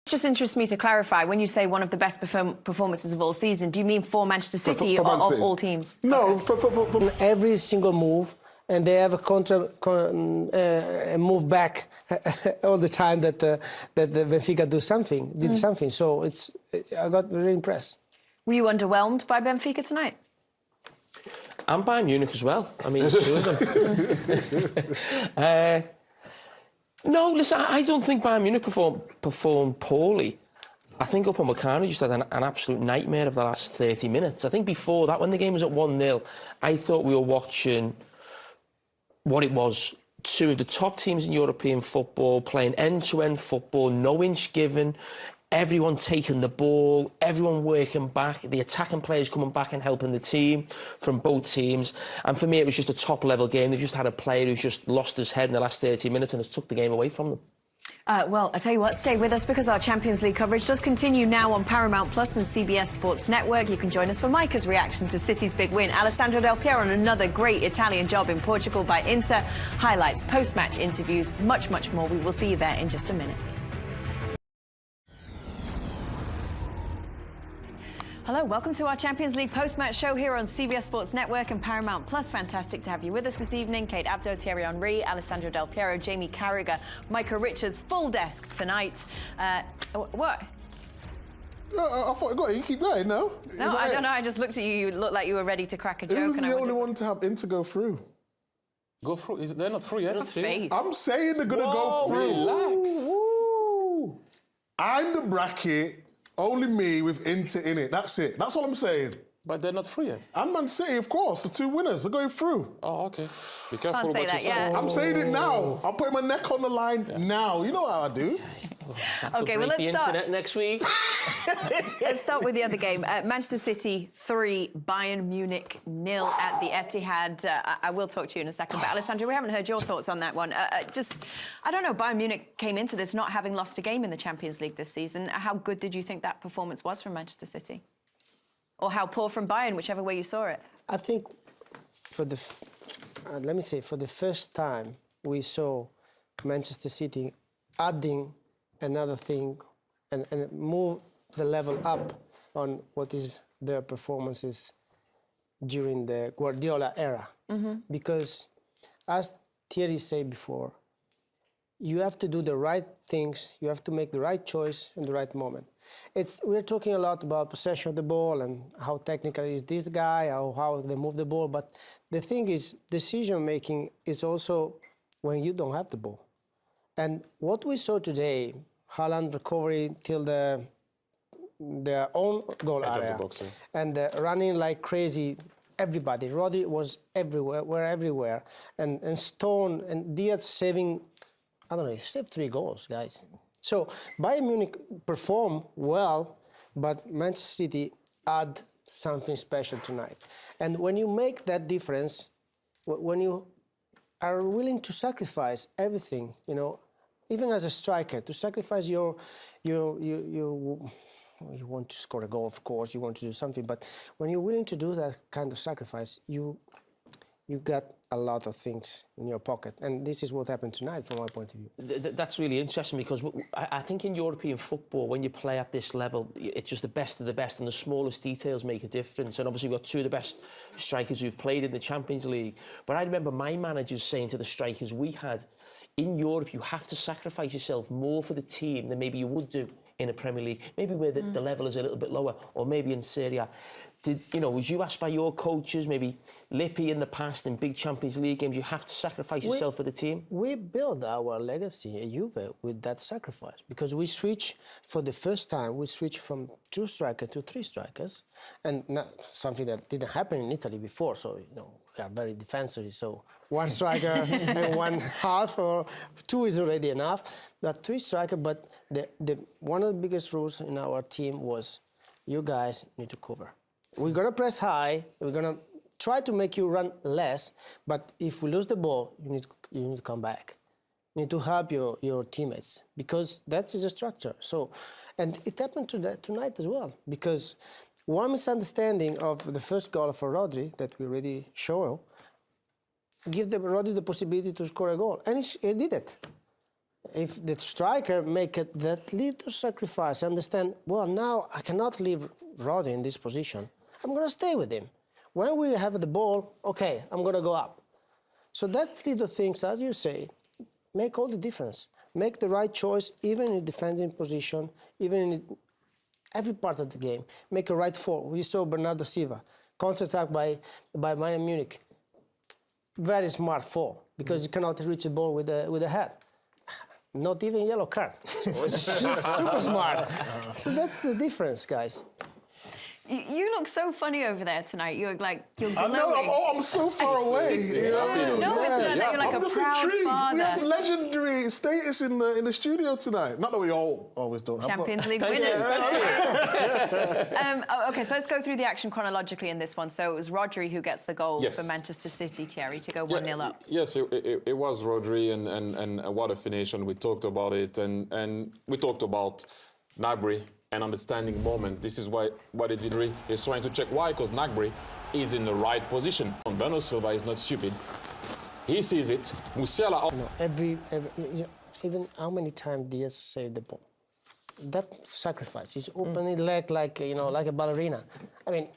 It just interests me to clarify, when you say one of the best performances of all season, do you mean for Manchester City or of all teams? No, okay. for every single move, and they have a move back all the time that the Benfica did something. So I got very impressed. Were you underwhelmed by Benfica tonight? And Bayern Munich as well. I mean, two of them. No, listen, I don't think Bayern Munich performed poorly. I think Upamecano just had an absolute nightmare of the last 30 minutes. I think before that, when the game was at 1-0, I thought we were watching what it was. Two of the top teams in European football, playing end-to-end football, no inch given, everyone taking the ball, everyone working back, the attacking players coming back and helping the team from both teams. And for me, it was just a top-level game. They've just had a player who's just lost his head in the last 30 minutes and has took the game away from them. Well, I tell you what, stay with us because our Champions League coverage does continue now on Paramount Plus and CBS Sports Network. You can join us for Micah's reaction to City's big win. Alessandro Del Piero on another great Italian job in Portugal by Inter. Highlights, post-match interviews, much, much more. We will see you there in just a minute. Hello, welcome to our Champions League post-match show here on CBS Sports Network and Paramount Plus. Fantastic to have you with us this evening. Kate Abdo, Thierry Henry, Alessandro Del Piero, Jamie Carragher, Micah Richards, full desk tonight. What? I thought, go ahead, you keep going, no? No, I don't know. I just looked at you. You looked like you were ready to crack a joke. Who's the only one to have Inter go through? Go through? They're not through yet. I'm saying they're going to go through. Relax. Woo. I'm the bracket. Only me with Inter in it. That's it. That's all I'm saying. But they're not free yet. And Man City, of course, the two winners. They're going through. Oh, okay. Be careful Can't say what that, you say. yeah. I'm saying it now. I'm putting my neck on the line now. You know how I do. Okay, well, let's the start. internet next week. Let's start with the other game. Manchester City 3, Bayern Munich 0 at the Etihad. I will talk to you in a second, but Alessandro, we haven't heard your thoughts on that one. I don't know, Bayern Munich came into this not having lost a game in the Champions League this season. How good did you think that performance was from Manchester City? Or how poor from Bayern, whichever way you saw it? I think for the first time we saw Manchester City adding another thing and move the level up on what is their performances during the Guardiola era. Because as Thierry said before, you have to do the right things, you have to make the right choice in the right moment. We're talking a lot about possession of the ball and how technical is this guy, how they move the ball, but the thing is, decision-making is also when you don't have the ball. And what we saw today, Haaland recovery till their own goal area, and running like crazy, everybody. Rodri was everywhere, were everywhere, and Stone and Diaz saving, I don't know, he saved 3 goals, guys. So Bayern Munich performed well, but Manchester City add something special tonight. And when you make that difference, when you are willing to sacrifice everything, you know, even as a striker, to sacrifice you want to score a goal, of course, you want to do something, but when you're willing to do that kind of sacrifice, you got a lot of things in your pocket. And this is what happened tonight, from my point of view. That's really interesting because I think in European football, when you play at this level, it's just the best of the best and the smallest details make a difference. And obviously we've got 2 of the best strikers who've played in the Champions League. But I remember my managers saying to the strikers we had, in Europe, you have to sacrifice yourself more for the team than maybe you would do in a Premier League, maybe where the level is a little bit lower, or maybe in Serie A. Was you asked by your coaches, maybe Lippi in the past, in big Champions League games, you have to sacrifice yourself for the team? We build our legacy at Juve with that sacrifice, because we switch, for the first time, we switch from 2 strikers to 3 strikers, and not something that didn't happen in Italy before, so, you know, we are very defensive, so 1 striker and 1 half, or 2 is already enough. That 3 striker, but one of the biggest rules in our team was, you guys need to cover. We're going to press high, we're going to try to make you run less, but if we lose the ball, you need to come back. You need to help your teammates, because that is a structure. So, and it happened tonight as well, because one misunderstanding of the first goal for Rodri, that we already showed, give Rodri the possibility to score a goal, and he did it. if the striker make that little sacrifice, understand, well, now I cannot leave Rodri in this position. I'm going to stay with him. When we have the ball, okay, I'm going to go up. So that little things, as you say, make all the difference. Make the right choice, even in defending position, even in every part of the game. Make a right fall. We saw Bernardo Silva, counter-attack by Bayern Munich. Very smart fall, because you cannot reach the ball with the head. Not even yellow card. So it's super smart. So that's the difference, guys. You look so funny over there tonight. You're like, you're I glowing. know, I'm so far away. You know? No, it's not that you're like I'm a just proud intrigued. father. We have legendary status in the studio tonight. Not that we always don't have. Champions League winners. Okay, so let's go through the action chronologically in this one. So it was Rodri who gets the goal Yes. for Manchester City, Thierry, to go 1-0 up. Yes, it was Rodri, and what a finish, and we talked about it, and we talked about Gnabry and understanding moment. This is what he did. He's trying to check why, because Gnabry is in the right position. Bernardo Silva is not stupid. He sees it. Musiala. No, every even how many times Diaz saved the ball? That sacrifice. He's opening leg like like a ballerina. I mean,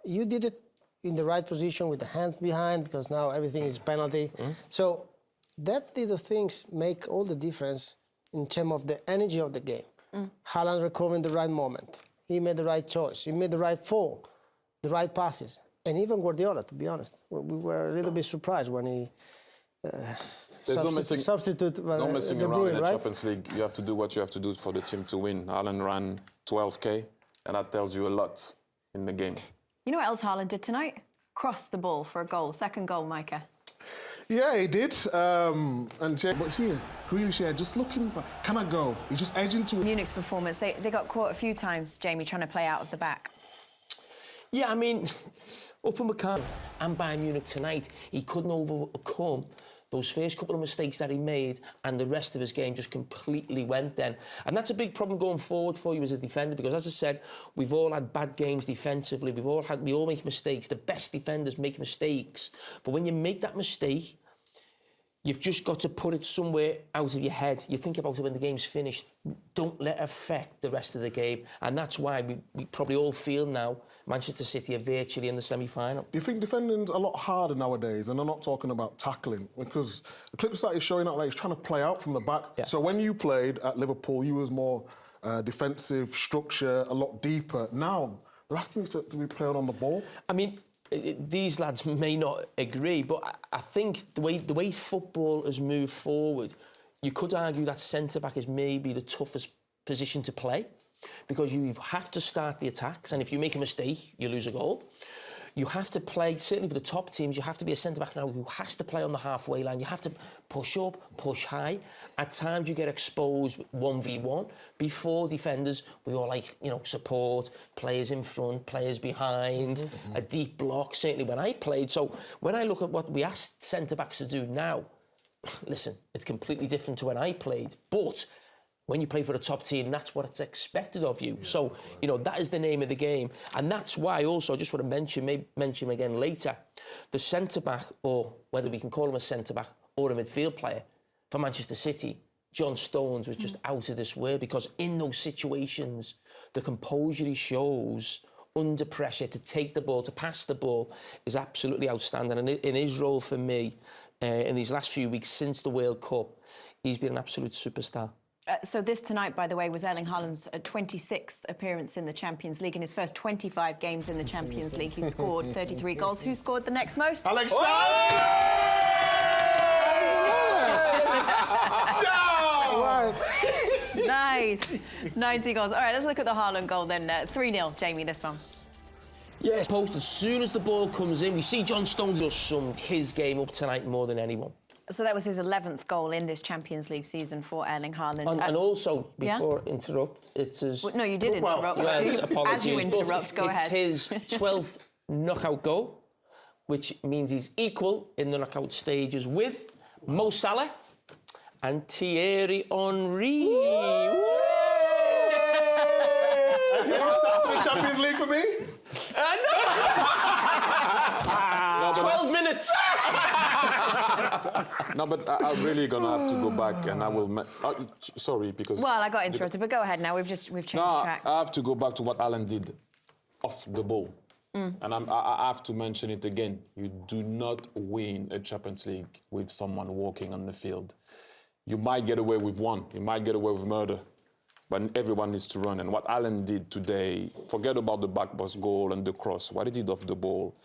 you did it in the right position with the hands behind, because now everything is penalty. So that little things make all the difference in terms of the energy of the game. Haaland recovering the right moment. He made the right choice. He made the right fall, the right passes. And even Guardiola, to be honest, we were a little bit surprised when he substituted No messing De around Bruyne, in the right? Champions League. You have to do what you have to do for the team to win. Haaland ran 12K, and that tells you a lot in the game. You know what else Haaland did tonight? Crossed the ball for a goal. Second goal, Micah. Yeah, he did. But see, Grealish, just looking for, can I go? He's just edging to it. Munich's performance, they got caught a few times, Jamie, trying to play out of the back. Yeah, I mean, Upamecano and Bayern Munich tonight, he couldn't overcome those first couple of mistakes that he made, and the rest of his game just completely went then. And that's a big problem going forward for you as a defender, because as I said, we've all had bad games defensively. We all make mistakes. The best defenders make mistakes. But when you make that mistake, you've just got to put it somewhere out of your head. You think about it when the game's finished. Don't let it affect the rest of the game. And that's why we probably all feel now Manchester City are virtually in the semi-final. Do you think defending's a lot harder nowadays? And I'm not talking about tackling, because the clips that he's showing out, like he's trying to play out from the back. Yeah. So when you played at Liverpool, you was more defensive, structure, a lot deeper. Now, they're asking you to be playing on the ball. I mean, these lads may not agree, but I think the way football has moved forward, you could argue that centre-back is maybe the toughest position to play, because you have to start the attacks, and if you make a mistake, you lose a goal. You have to play, certainly for the top teams, you have to be a centre-back now who has to play on the halfway line. You have to push up, push high. At times you get exposed 1v1. Before defenders, we all support, players in front, players behind, a deep block, certainly when I played. So when I look at what we ask centre-backs to do now, listen, it's completely different to when I played. But when you play for a top team, that's what it's expected of you. Yeah. So, that is the name of the game. And that's why also, I just want to mention again later, the centre-back, or whether we can call him a centre-back or a midfield player, for Manchester City, John Stones was just out of this world, because in those situations, the composure he shows under pressure to take the ball, to pass the ball, is absolutely outstanding. And in his role for me, in these last few weeks since the World Cup, he's been an absolute superstar. So this tonight, by the way, was Erling Haaland's 26th appearance in the Champions League. In his first 25 games in the Champions League, he scored 33 goals. Who scored the next most? Alexander! Nice. 90 goals. All right, let's look at the Haaland goal then. 3-0, Jamie, this one. Yes, post, as soon as the ball comes in, we see John Stones just sum his game up tonight more than anyone. So that was his 11th goal in this Champions League season for Erling Haaland. And also, before I interrupt, it's his... Well, no, you did interrupt. Yes, apologies. As you interrupt, go ahead. It's his 12th knockout goal, which means he's equal in the knockout stages with Mo Salah and Thierry Henry. That's the Champions League for me? No, 12 minutes! No, but I'm really gonna have to go back, and I will. Sorry, because. Well, I got interrupted, but go ahead now. We've changed track. I have to go back to what Alan did off the ball, and I have to mention it again. You do not win a Champions League with someone walking on the field. You might get away with one. You might get away with murder. But everyone needs to run. And what Alan did today, forget about the back post goal and the cross. What he did off the ball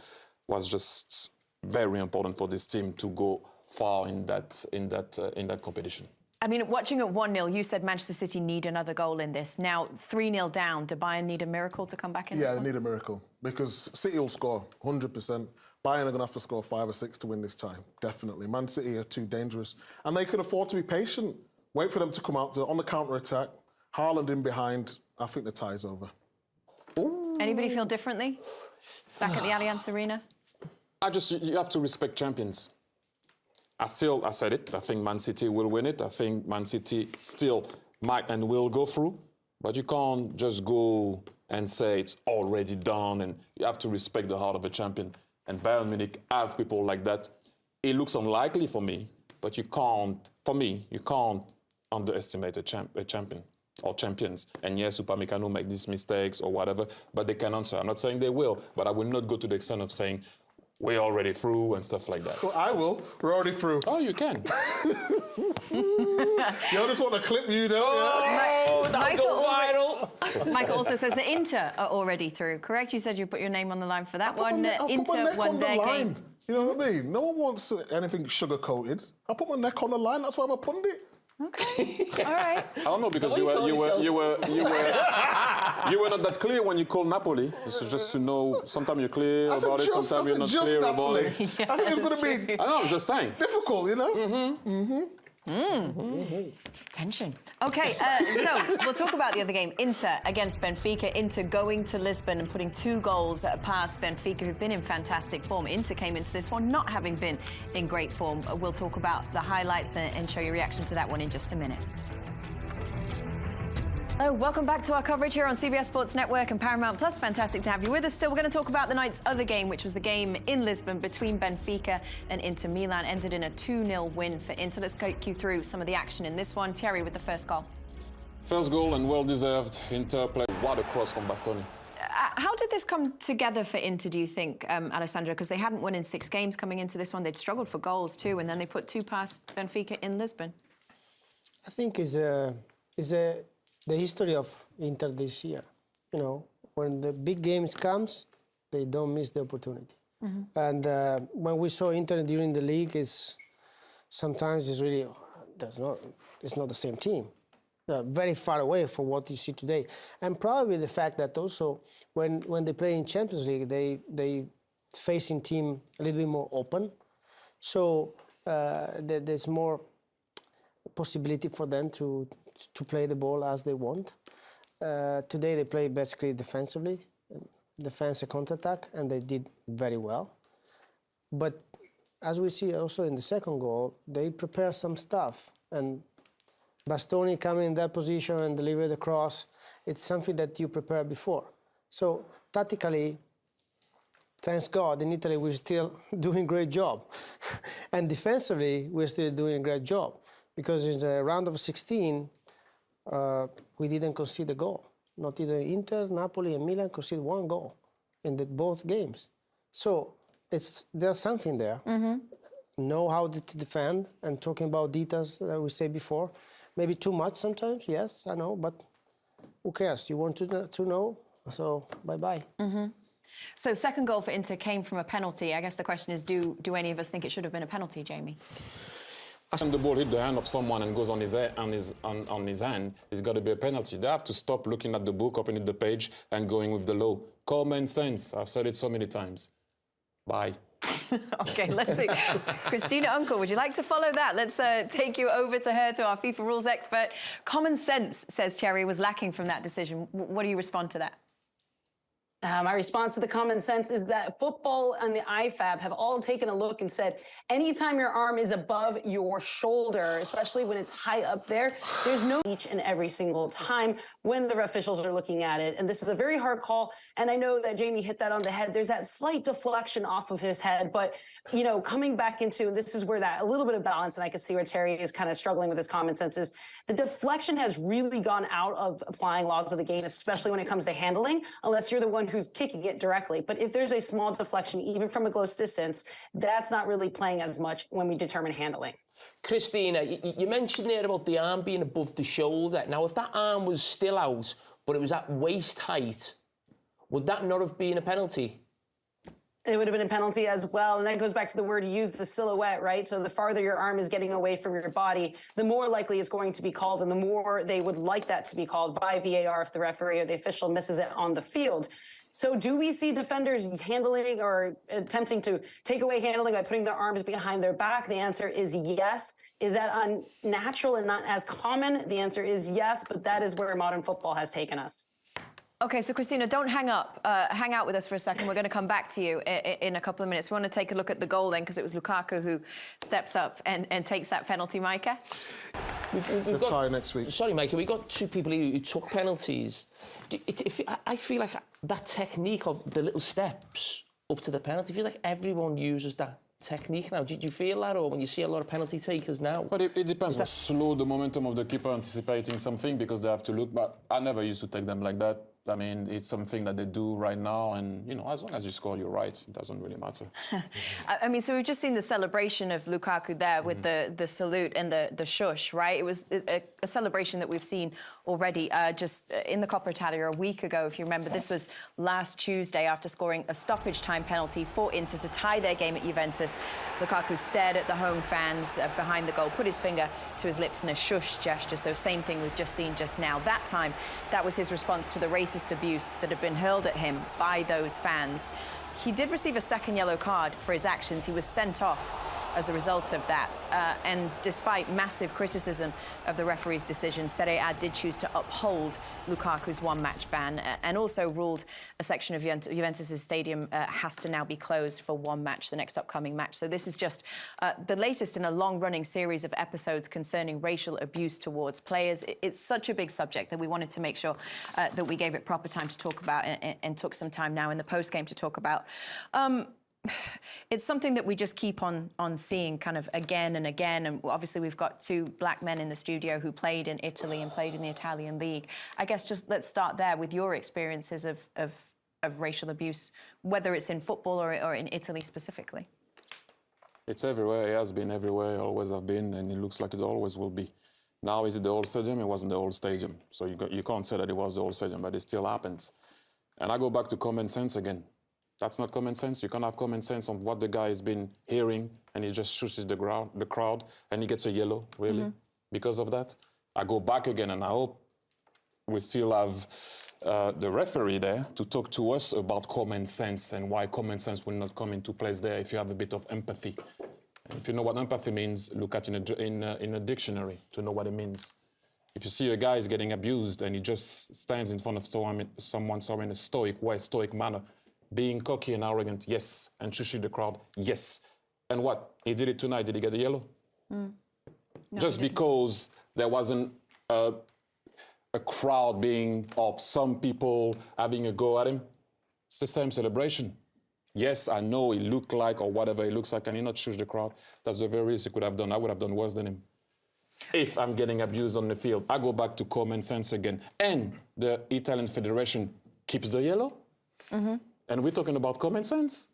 was just very important for this team to go far in that competition. I mean, watching at 1-0, you said Manchester City need another goal in this. Now, 3-0 down, do Bayern need a miracle to come back in this one? Yeah, they need a miracle. Because City will score, 100%. Bayern are going to have to score 5 or 6 to win this time, definitely. Man City are too dangerous. And they can afford to be patient. Wait for them to come out on the counter-attack. Haaland in behind, I think the tie's over. Ooh. Anybody feel differently back at the Allianz Arena? You have to respect champions. I said it, I think Man City will win it. I think Man City still might and will go through. But you can't just go and say it's already done, and you have to respect the heart of a champion. And Bayern Munich have people like that. It looks unlikely for me, but you can't underestimate a champion. Or champions. And yes, Upamecano make these mistakes or whatever, but they can answer. I'm not saying they will, but I will not go to the extent of saying we're already through and stuff like that. Well, I will. We're already through. Oh, you can. You just want to clip you, don't you? That'll go viral. Michael also says the Inter are already through, correct? You said you put your name on the line for that one. Inter won their game. You know what I mean? No one wants anything sugar-coated. I put my neck on the line, that's why I'm a pundit. Okay, all right. I don't know, because you were not that clear when you called Napoli. So just to know, sometimes you're clear about it, sometimes you're not clear about it. Yeah, I think it's going to be I know, I'm just saying. difficult, you know? Tension. Okay, so we'll talk about the other game. Inter against Benfica. Inter going to Lisbon and putting 2 goals past Benfica, who've been in fantastic form. Inter came into this one not having been in great form. We'll talk about the highlights and show your reaction to that one in just a minute. Hello, welcome back to our coverage here on CBS Sports Network and Paramount Plus. Fantastic to have you with us. Still, we're going to talk about the night's other game, which was the game in Lisbon between Benfica and Inter Milan. Ended in a 2-0 win for Inter. Let's take you through some of the action in this one. Thierry with the first goal. First goal and well-deserved. Inter played what a cross from Bastoni. How did this come together for Inter, do you think, Alessandro? Because they hadn't won in 6 games coming into this one. They'd struggled for goals too, and then they put 2 past Benfica in Lisbon. I think is the history of Inter this year. You know, when the big games comes, they don't miss the opportunity. And when we saw Inter during the league, sometimes it's really it's not the same team. Very far away from what you see today. And probably the fact that also when they play in Champions League, they facing team a little bit more open. So there's more possibility for them to play the ball as they want. Today they play basically defensively, defense and counter-attack, and they did very well. But as we see also in the second goal, they prepare some stuff. And Bastoni coming in that position and deliver the cross, it's something that you prepare before. So tactically, thanks God, in Italy we're still doing a great job. And defensively, we're still doing a great job. Because in the round of 16, we didn't concede a goal. Not either Inter, Napoli, and Milan conceded 1 goal in both games. So there's something there. Know how to defend, and talking about details that we said before. Maybe too much sometimes, yes, I know, but who cares? You want to know, so bye-bye. So second goal for Inter came from a penalty. I guess the question is, do any of us think it should have been a penalty, Jamie? When the ball hit the hand of someone and goes on his hand, it's got to be a penalty. They have to stop looking at the book, opening the page, and going with the law. Common sense. I've said it so many times. Bye. Okay, let's see. Christina Uncle, would you like to follow that? Let's take you over to her, to our FIFA rules expert. Common sense, says Thierry, was lacking from that decision. What do you respond to that? My response to the common sense is that football and the IFAB have all taken a look and said, anytime your arm is above your shoulder, especially when it's high up there, there's no each and every single time when the officials are looking at it. And this is a very hard call. And I know that Jamie hit that on the head. There's that slight deflection off of his head. But, you know, coming back into, this is where that a little bit of balance, and I can see where Terry is kind of struggling with his common sense, is the deflection has really gone out of applying laws of the game, especially when it comes to handling, unless you're the one who's kicking it directly. But if there's a small deflection, even from a close distance, that's not really playing as much when we determine handling. Christina, you mentioned there about the arm being above the shoulder. Now, if that arm was still out, but it was at waist height, would that not have been a penalty? It would have been a penalty as well. And that goes back to the word you used, the silhouette, right? So the farther your arm is getting away from your body, the more likely it's going to be called, and the more they would like that to be called by VAR if the referee or the official misses it on the field. So do we see defenders handling or attempting to take away handling by putting their arms behind their back? The answer is yes. Is that unnatural and not as common? The answer is yes, but that is where modern football has taken us. Okay, so Christina, don't hang up. Hang out with us for a second. We're going to come back to you in a couple of minutes. We want to take a look at the goal then, because it was Lukaku who steps up and takes that penalty, Micah. The tie next week. Sorry, Micah, we've got two people who took penalties. I feel like that technique of the little steps up to the penalty, I feel like everyone uses that technique now. Do you feel that, or when you see a lot of penalty takers now? But it depends. Slow the momentum of the keeper anticipating something because they have to look. But I never used to take them like that. I mean, it's something that they do right now, and, you know, as long as you score, you're right. It doesn't really matter. I mean, so we've just seen the celebration of Lukaku there with the salute and the shush, right? It was a celebration that we've seen already just in the Coppa Italia a week ago. If you remember, this was last Tuesday after scoring a stoppage time penalty for Inter to tie their game at Juventus. Lukaku stared at the home fans behind the goal, put his finger to his lips in a shush gesture. So same thing we've just seen just now. That time, that was his response to the racist abuse that had been hurled at him by those fans. He did receive a second yellow card for his actions. He was sent off as a result of that. And despite massive criticism of the referee's decision, Serie A did choose to uphold Lukaku's one-match ban and also ruled a section of Juventus' stadium has to now be closed for one match, the next upcoming match. So this is just the latest in a long-running series of episodes concerning racial abuse towards players. It's such a big subject that we wanted to make sure that we gave it proper time to talk about and took some time now in the post-game to talk about. It's something that we just keep on seeing kind of again and again. And obviously we've got two black men in the studio who played in Italy and played in the Italian league. I guess just let's start there with your experiences of racial abuse, whether it's in football or in Italy specifically. It's everywhere. It has been everywhere. It always have been, and it looks like it always will be. Now, is it the old stadium? It wasn't the old stadium. So you can't say that it was the old stadium, but it still happens. And I go back to common sense again. That's not common sense. You can't have common sense on what the guy has been hearing, and he just shushes the crowd, and he gets a yellow, really, because of that. I go back again, and I hope we still have the referee there to talk to us about common sense and why common sense will not come into place there if you have a bit of empathy. And if you know what empathy means, look at it in a dictionary to know what it means. If you see a guy is getting abused and he just stands in front of someone in a stoic manner, being cocky and arrogant, yes. And shushing the crowd, yes. And what? He did it tonight. Did he get a yellow? No, just because there wasn't a crowd of some people having a go at him. It's the same celebration. Yes, I know he looked like or whatever he looks like, and he not shush the crowd. That's the very least he could have done. I would have done worse than him. If I'm getting abused on the field, I go back to common sense again. And the Italian Federation keeps the yellow? And we're talking about common sense?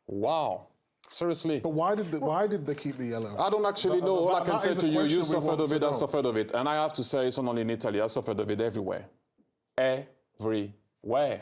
Wow. Seriously. But why did they keep the yellow? I don't actually know. All I can say to you, you suffered of it, I know. suffered of it. And I have to say, it's not only in Italy, I suffered of it everywhere. Everywhere.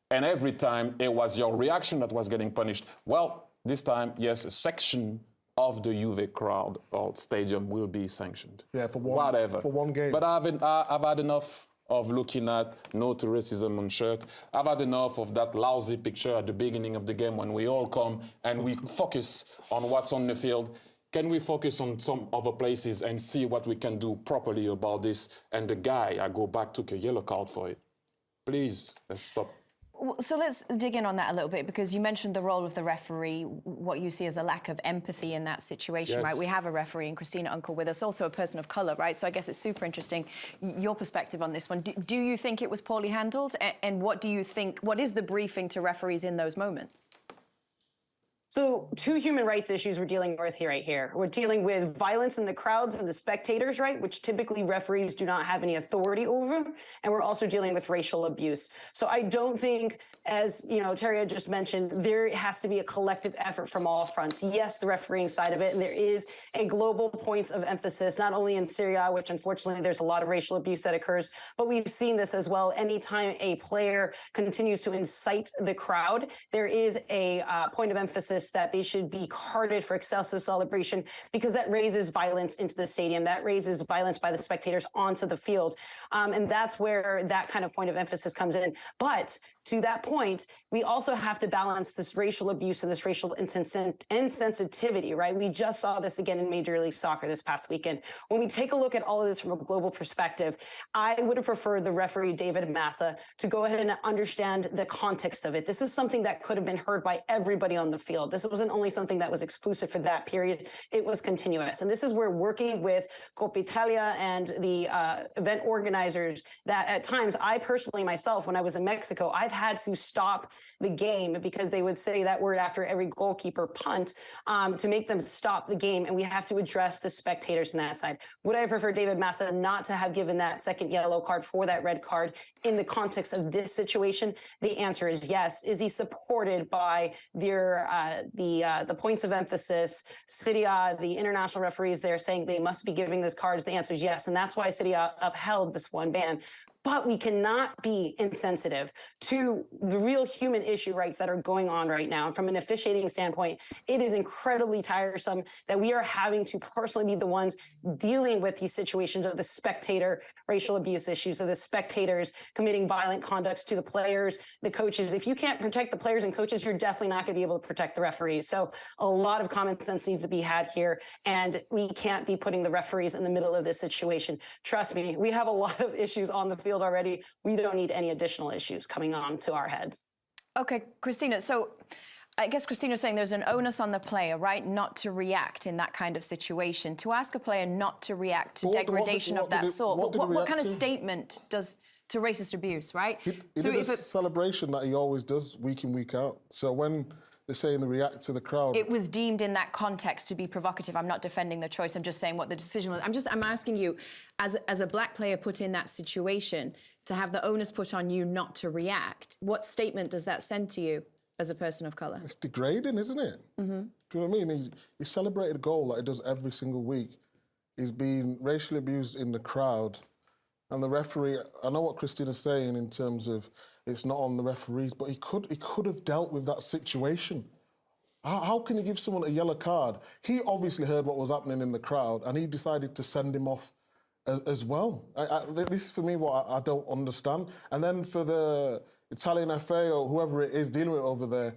And every time, it was your reaction that was getting punished. Well, this time, yes, a section of the Juve crowd or stadium will be sanctioned. Yeah, for one game. But I've had enough of looking at no to racism on shirt. I've had enough of that lousy picture at the beginning of the game when we all come and we focus on what's on the field. Can we focus on some other places and see what we can do properly about this? And the guy, I go back, took a yellow card for it. Please, let's stop. So let's dig in on that a little bit, because you mentioned the role of the referee, what you see as a lack of empathy in that situation, right? We have a referee, and Christina Uncle with us, also a person of colour, right? So I guess it's super interesting, your perspective on this one. Do you think it was poorly handled? And what do you think, what is the briefing to referees in those moments? So 2 human rights issues we're dealing with right here. We're dealing with violence in the crowds and the spectators, right, which typically referees do not have any authority over. And we're also dealing with racial abuse. So I don't think, as Terry just mentioned, there has to be a collective effort from all fronts. Yes, the refereeing side of it, and there is a global points of emphasis, not only in Syria, which unfortunately there's a lot of racial abuse that occurs, but we've seen this as well. Anytime a player continues to incite the crowd, there is a point of emphasis that they should be carded for excessive celebration, because that raises violence into the stadium. That raises violence by the spectators onto the field. And that's where that kind of point of emphasis comes in. But to that point, we also have to balance this racial abuse and this racial insensitivity, right? We just saw this again in Major League Soccer this past weekend. When we take a look at all of this from a global perspective, I would have preferred the referee, David Massa, to go ahead and understand the context of it. This is something that could have been heard by everybody on the field. This wasn't only something that was exclusive for that period. It was continuous. And this is where working with Coppa Italia and the event organizers, that at times, I personally myself, when I was in Mexico, I've had to stop the game, because they would say that word after every goalkeeper punt, to make them stop the game. And we have to address the spectators on that side. Would I prefer David Massa not to have given that second yellow card for that red card in the context of this situation? The answer is yes. Is he supported by their the points of emphasis, Syria, the international referees there saying they must be giving these cards? The answer is yes. And that's why Syria upheld this one ban. But we cannot be insensitive to the real human issue rights that are going on right now. And from an officiating standpoint, it is incredibly tiresome that we are having to personally be the ones dealing with these situations of the spectator racial abuse issues, of the spectators committing violent conducts to the players, the coaches. If you can't protect the players and coaches, you're definitely not going to be able to protect the referees. So a lot of common sense needs to be had here. And we can't be putting the referees in the middle of this situation. Trust me, we have a lot of issues on the field already. We don't need any additional issues coming on to our heads. Okay, Christina, so I guess Christina's saying there's an onus on the player, right, not to react in that kind of situation. To ask a player not to react to degradation of that sort, what kind of statement does to racist abuse, right? He did a celebration that he always does week in, week out. So when they're saying they react to the crowd, it was deemed in that context to be provocative. I'm not defending the choice. I'm just saying what the decision was. I'm asking you, as a black player put in that situation, to have the onus put on you not to react, what statement does that send to you as a person of colour? It's degrading, isn't it? Mm-hmm. Do you know what I mean? He celebrated a goal like he does every single week. He's been racially abused in the crowd. And the referee, I know what Christina's saying in terms of it's not on the referees, but he could have dealt with that situation. How can you give someone a yellow card? He obviously heard what was happening in the crowd, and he decided to send him off as well. This is for me what I don't understand. And then for the Italian FA or whoever it is dealing with over there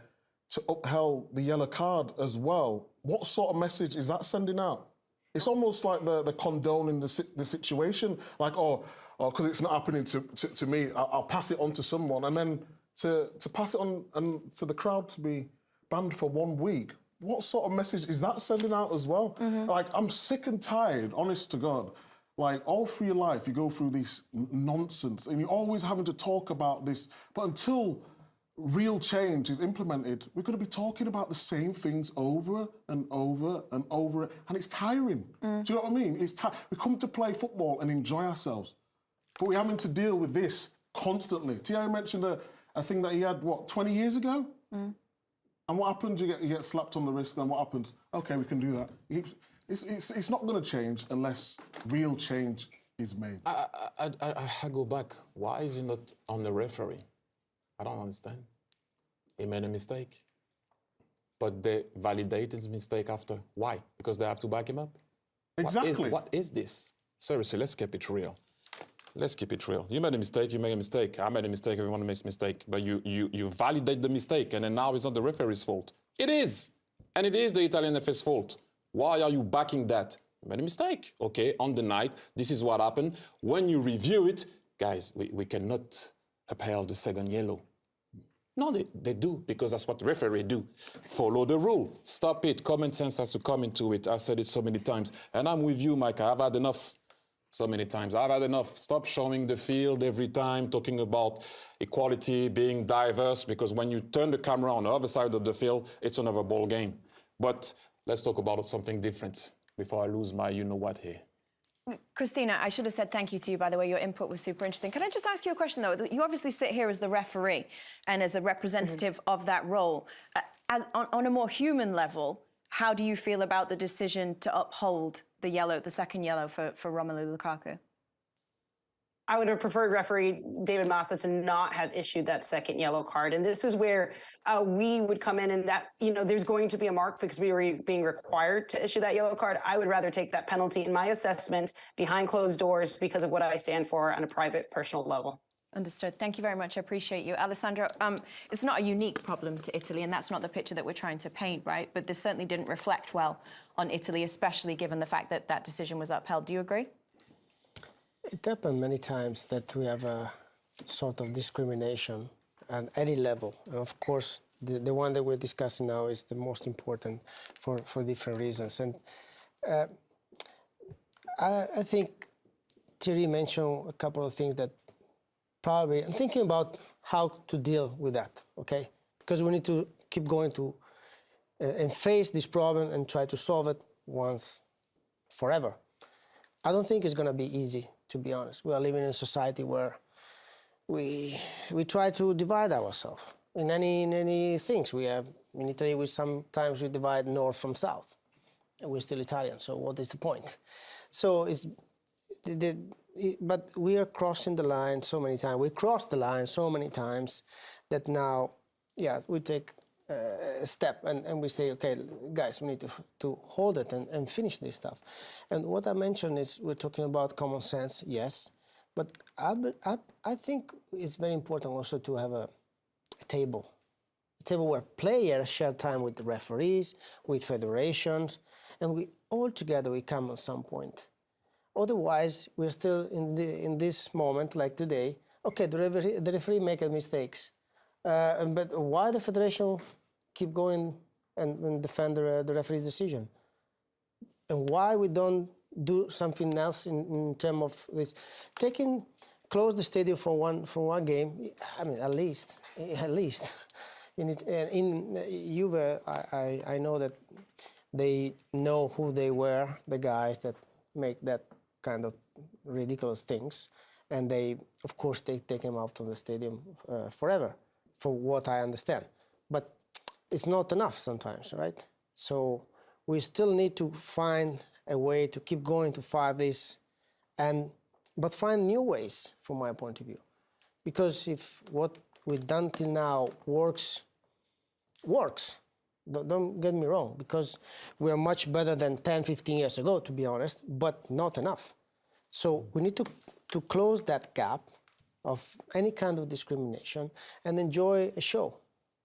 to upheld the yellow card as well, what sort of message is that sending out? It's almost like the condoning the situation, like, because it's not happening to me, I'll pass it on to someone, and then to pass it on and to the crowd to be banned for 1 week. What sort of message is that sending out as well? Mm-hmm. Like, I'm sick and tired, honest to God. Like, all through your life, you go through this nonsense, and you're always having to talk about this. But until real change is implemented, we're going to be talking about the same things over and over and over, and it's tiring. Do you know what I mean? We come to play football and enjoy ourselves, but we're having to deal with this constantly. Thierry mentioned a thing that he had, 20 years ago? And what happens? You get slapped on the wrist, and what happens? Okay, we can do that. It's not going to change unless real change is made. I go back. Why is he not on the referee? I don't understand. He made a mistake. But they validated his mistake after. Why? Because they have to back him up? Exactly. What is this? Seriously, let's keep it real. Let's keep it real. You made a mistake, you made a mistake. I made a mistake, everyone makes a mistake. But you validate the mistake, and then now it's not the referee's fault. It is. And it is the Italian FA's fault. Why are you backing that? You made a mistake. Okay, on the night, this is what happened. When you review it, guys, we cannot upheld the second yellow. No, they do, because that's what the referee do. Follow the rule. Stop it. Common sense has to come into it. I've said it so many times. And I'm with you, Micah. I've had enough so many times. I've had enough. Stop showing the field every time, talking about equality, being diverse, because when you turn the camera on the other side of the field, it's another ball game. But let's talk about something different before I lose my you-know-what here. Christina, I should have said thank you to you, by the way. Your input was super interesting. Can I just ask you a question, though? You obviously sit here as the referee and as a representative of that role. On a more human level, how do you feel about the decision to uphold the second yellow for Romelu Lukaku? I would have preferred referee David Massa to not have issued that second yellow card. And this is where we would come in, and that, there's going to be a mark because we were being required to issue that yellow card. I would rather take that penalty in my assessment behind closed doors because of what I stand for on a private, personal level. Understood. Thank you very much. I appreciate you. Alessandro, it's not a unique problem to Italy, and that's not the picture that we're trying to paint, right? But this certainly didn't reflect well on Italy, especially given the fact that that decision was upheld. Do you agree? It happened many times that we have a sort of discrimination at any level. And of course, the one that we're discussing now is the most important for different reasons. And I think Thierry mentioned a couple of things that probably, I'm thinking about how to deal with that, okay? Because we need to keep going to and face this problem and try to solve it once forever. I don't think it's going to be easy, to be honest. We are living in a society where we try to divide ourselves in any things. We have in Italy, sometimes we divide north from south, and we're still Italian. So what is the point? So but we are crossing the line so many times. We crossed the line so many times that now, we take a step and we say, okay, guys, we need to hold it and finish this stuff. And what I mentioned is we're talking about common sense, yes, but I think it's very important also to have a table where players share time with the referees, with federations, and we all together we come at some point. Otherwise, we're still in this moment, like today. Okay, the referee make mistakes, but why the federation keep going and defend the referee's decision? And why we don't do something else in terms of this? Close the stadium for one game. I mean, at least. In Juve, I know that they know who they were, the guys that make that kind of ridiculous things, and they, of course, they take him out of the stadium forever, for what I understand. But it's not enough sometimes, right? So we still need to find a way to keep going to fight this, but find new ways, from my point of view. Because if what we've done till now works. Don't get me wrong, because we are much better than 10, 15 years ago, to be honest, but not enough. So we need to close that gap of any kind of discrimination and enjoy a show.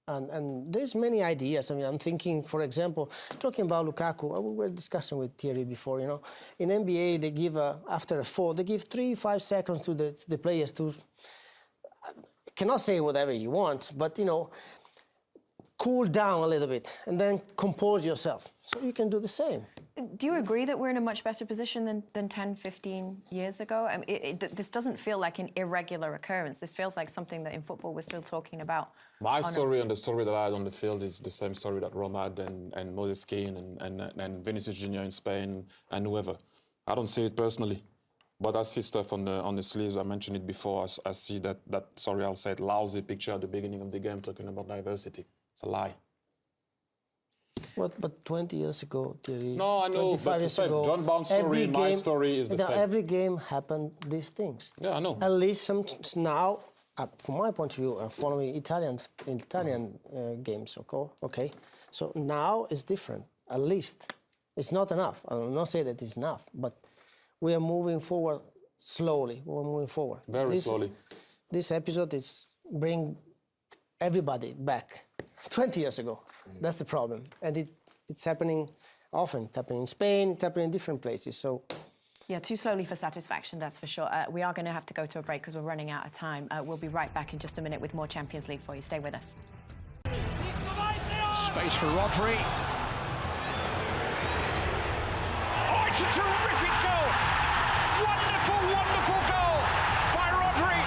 And there's many ideas. I mean, I'm thinking, for example, talking about Lukaku, we were discussing with Thierry before, in NBA, they give, after a fall, they give 3-5 seconds to the players to, cannot say whatever you want, but, cool down a little bit and then compose yourself. So you can do the same. Do you agree that we're in a much better position than 10, 15 years ago? I mean, this doesn't feel like an irregular occurrence. This feels like something that in football we're still talking about. My story and the story that I had on the field is the same story that Roma had and Moses Keane and Vinicius Junior in Spain and whoever. I don't see it personally. But I see stuff on the sleeves. I mentioned it before. I see that I'll say it, lousy picture at the beginning of the game talking about diversity. It's a lie. But 20 years ago, Thierry. No, I know. But to say John Barnes' story, my story is the same. Every game happened these things. Yeah, I know. At least now, from my point of view, I'm following Italian games. Okay. So now it's different. At least it's not enough. I will not say that it's enough, but we are moving forward slowly. We're moving forward. Very slowly. This episode is bring everybody back 20 years ago. That's the problem. And it's happening often. It's happening in Spain. It's happening in different places. So Yeah, too slowly for satisfaction, that's for sure. We are going to have to go to a break because we're running out of time. We'll be right back in just a minute with more Champions League for you. Stay with us. Space for Rodri. Oh, it's a terrific goal! Wonderful, wonderful goal by Rodri.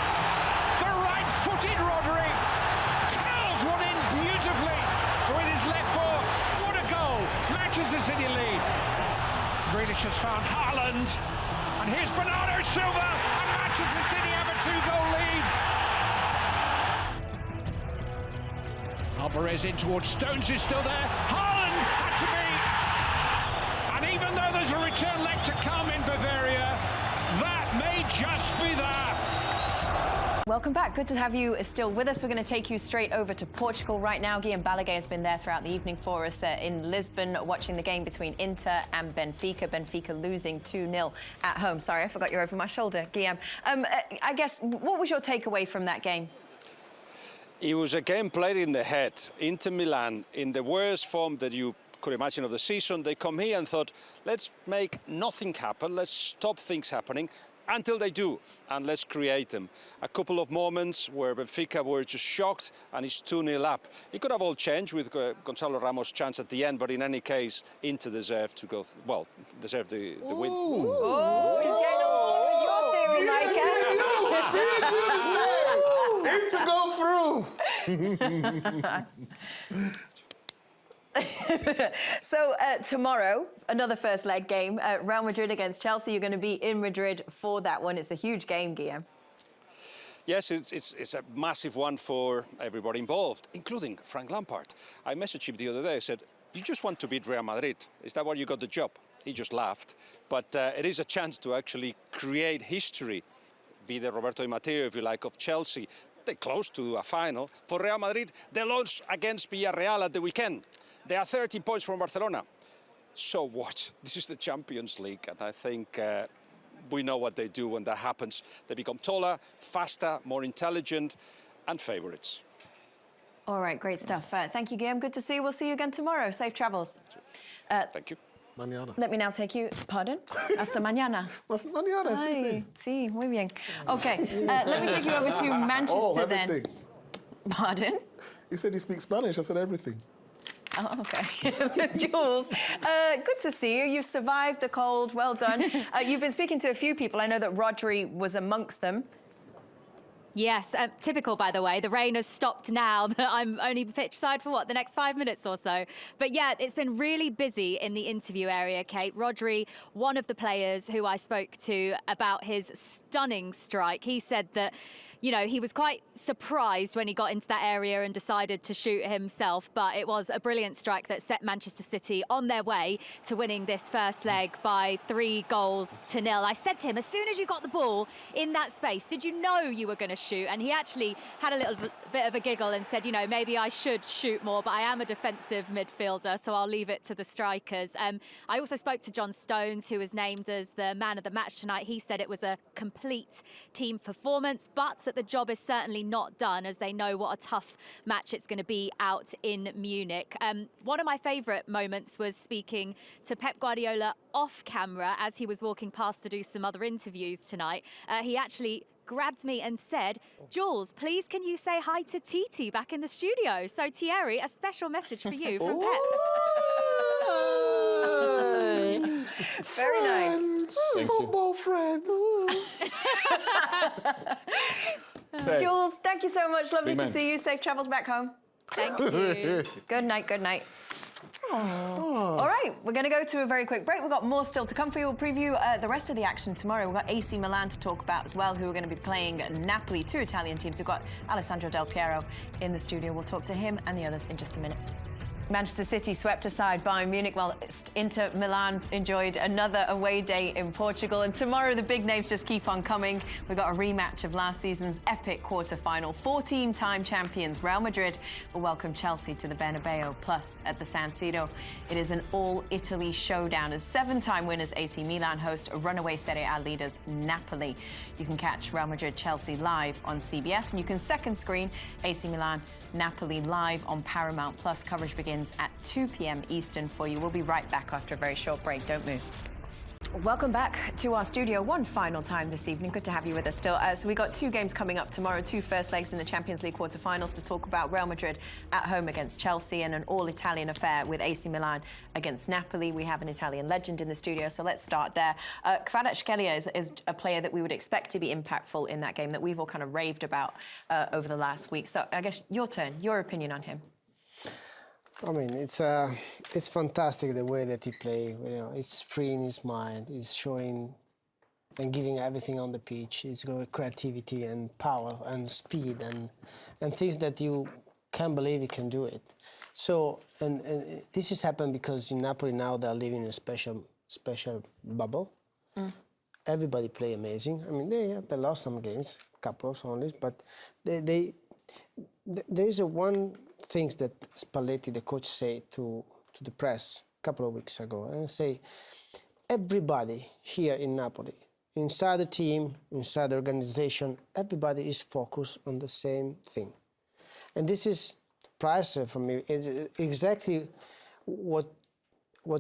The right-footed Rodri curls one in beautifully with his left foot. What a goal! Manchester City lead. Grealish has found Haaland, and here's Bernardo Silva, and Manchester City have a 2-goal lead. Alvarez in towards Stones, is still there. Haaland had to be. And even though there's a return leg to come in Bavaria, that may just be that. Welcome back. Good to have you still with us. We're going to take you straight over to Portugal right now. Guillaume Balaguer has been there throughout the evening for us in Lisbon, watching the game between Inter and Benfica. Benfica losing 2-0 at home. Sorry, I forgot you're over my shoulder, Guillaume. I guess, what was your takeaway from that game? It was a game played in the head. Inter Milan, in the worst form that you could imagine of the season, they come here and thought, let's make nothing happen, let's stop things happening until they do, and let's create them. A couple of moments where Benfica were just shocked, and it's 2-0 up. It could have all changed with Gonzalo Ramos' chance at the end, but in any case, Inter deserved to go, deserved the win. Oh, he's getting on board with your theory, Micah. To go through. So tomorrow, another first leg game, Real Madrid against Chelsea. You're going to be in Madrid for that one. It's a huge game, Guillaume. Yes, it's a massive one for everybody involved, including Frank Lampard. I messaged him the other day. I said, you just want to beat Real Madrid. Is that why you got the job? He just laughed. But it is a chance to actually create history, be the Roberto Di Matteo, if you like, of Chelsea. They're close to a final. For Real Madrid, they launched against Villarreal at the weekend. They are 30 points from Barcelona. So what? This is the Champions League, and I think we know what they do when that happens. They become taller, faster, more intelligent, and favourites. All right, great stuff. Thank you, Guillaume. Good to see you. We'll see you again tomorrow. Safe travels. Thank you. Mañana. Let me now take you... Pardon? Hasta mañana. Hasta mañana, sí, sí, muy bien. OK, let me take you over to Manchester then. Everything. Pardon? He said he speaks Spanish. I said everything. Oh, OK. Jules, good to see you. You've survived the cold. Well done. You've been speaking to a few people. I know that Rodri was amongst them. Yes, typical, by the way. The rain has stopped now, but I'm only pitch side for the next 5 minutes or so. But yeah, it's been really busy in the interview area, Kate. Rodri, one of the players who I spoke to about his stunning strike, he said that, you know, he was quite surprised when he got into that area and decided to shoot himself, but it was a brilliant strike that set Manchester City on their way to winning this first leg by 3-0. I said to him, as soon as you got the ball in that space, did you know you were going to shoot? And he actually had a little bit of a giggle and said, you know, maybe I should shoot more, but I am a defensive midfielder, so I'll leave it to the strikers. I also spoke to John Stones, who was named as the man of the match tonight. He said it was a complete team performance, but that the job is certainly not done, as they know what a tough match it's going to be out in Munich. One of my favourite moments was speaking to Pep Guardiola off camera as he was walking past to do some other interviews tonight. He actually grabbed me and said, Jules, please can you say hi to Titi back in the studio? So Thierry, a special message for you from Pep. Very nice. Football friends. Jules, thank you so much. Lovely to see you. Safe travels back home. Thank you. Good night, good night. All right, we're going to go to a very quick break. We've got more still to come for you. We'll preview the rest of the action tomorrow. We've got AC Milan to talk about as well, who are going to be playing Napoli, 2 Italian teams. We've got Alessandro Del Piero in the studio. We'll talk to him and the others in just a minute. Manchester City swept aside Bayern Munich, while Inter Milan enjoyed another away day in Portugal. And tomorrow, the big names just keep on coming. We've got a rematch of last season's epic quarter-final. 14-time champions Real Madrid will welcome Chelsea to the Bernabeu. Plus, at the San Siro, it is an all-Italy showdown as 7-time winners AC Milan host runaway Serie A leaders Napoli. You can catch Real Madrid-Chelsea live on CBS, and you can second screen AC Milan Napoli live on Paramount Plus. Coverage begins at 2 p.m. Eastern for you. We'll be right back after a very short break. Don't move. Welcome back to our studio one final time this evening. Good to have you with us still. So we got 2 games coming up tomorrow, 2 first legs in the Champions League quarterfinals to talk about Real Madrid at home against Chelsea and an all-Italian affair with AC Milan against Napoli. We have an Italian legend in the studio, so let's start there. Carragher is a player that we would expect to be impactful in that game that we've all kind of raved about over the last week. So I guess your turn, your opinion on him. I mean, it's fantastic the way that he plays. You know, he's free in his mind. He's showing and giving everything on the pitch. He's got creativity and power and speed and things that you can't believe he can do it. So, and this has happened because in Napoli now they're living in a special bubble. Everybody play amazing. I mean, they lost some games, couples only, but there is one things that Spalletti, the coach, say to the press a couple of weeks ago, and say, everybody here in Napoli, inside the team, inside the organization, everybody is focused on the same thing. And this is priceless for me. It's exactly what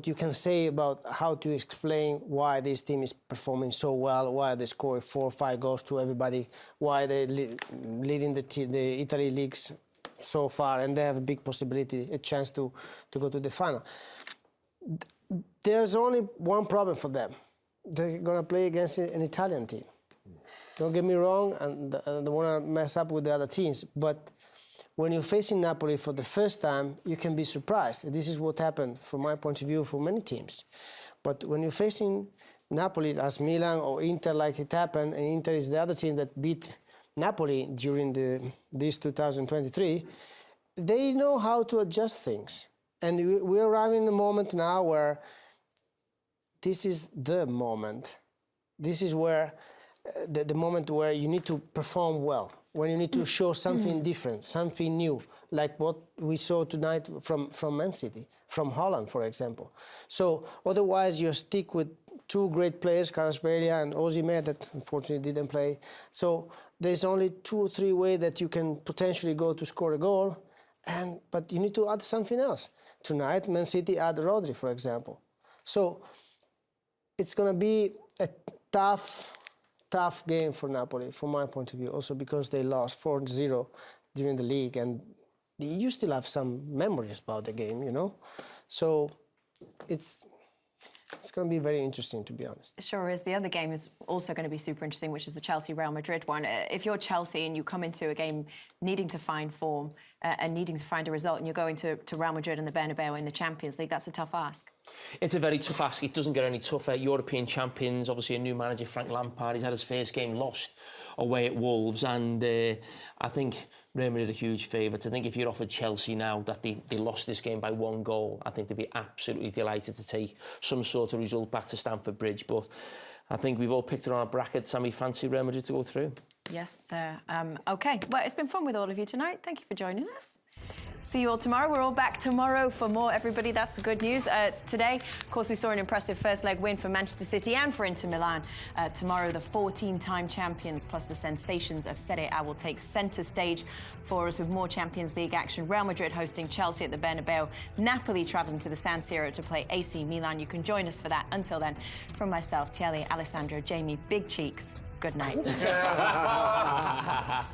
you can say about how to explain why this team is performing so well, why they score 4 or 5 goals to everybody, why they're leading the Italy leagues so far, and they have a big possibility, a chance to go to the final. There's only one problem for them. They're going to play against an Italian team. Don't get me wrong, and I don't want to mess up with the other teams, but when you're facing Napoli for the first time, you can be surprised. This is what happened, from my point of view, for many teams. But when you're facing Napoli as Milan or Inter, like it happened, and Inter is the other team that beat Napoli during this 2023, they know how to adjust things. And we're arriving in a moment now where this is the moment. This is where the moment where you need to perform well, when you need to show something different, something new, like what we saw tonight from Man City, from Holland, for example. So otherwise you stick with 2 great players, Carragher and Osimhen, that unfortunately didn't play. So there's only 2 or 3 ways that you can potentially go to score a goal, but you need to add something else. Tonight, Man City add Rodri, for example. So it's going to be a tough game for Napoli, from my point of view, also because they lost 4-0 during the league, and you still have some memories about the game, you know? So it's going to be very interesting, to be honest. It sure is. The other game is also going to be super interesting, which is the Chelsea-Real Madrid one. If you're Chelsea and you come into a game needing to find form and needing to find a result, and you're going to Real Madrid and the Bernabeu in the Champions League, that's a tough ask. It's a very tough ask. It doesn't get any tougher. European champions, obviously a new manager, Frank Lampard. He's had his first game lost away at Wolves, and I think Real Madrid are huge favourites. I think if you're offered Chelsea now that they lost this game by 1 goal, I think they'd be absolutely delighted to take some sort of result back to Stamford Bridge. But I think we've all picked it on our bracket. Sammy, fancy Real Madrid to go through? Yes, sir. OK, well, it's been fun with all of you tonight. Thank you for joining us. See you all tomorrow. We're all back tomorrow for more, everybody. That's the good news. Today, of course, we saw an impressive first leg win for Manchester City and for Inter Milan. Tomorrow, the 14-time champions plus the sensations of Serie A will take centre stage for us with more Champions League action. Real Madrid hosting Chelsea at the Bernabeu. Napoli travelling to the San Siro to play AC Milan. You can join us for that. Until then, from myself, Thierry, Alessandro, Jamie, Big Cheeks, good night. Yeah.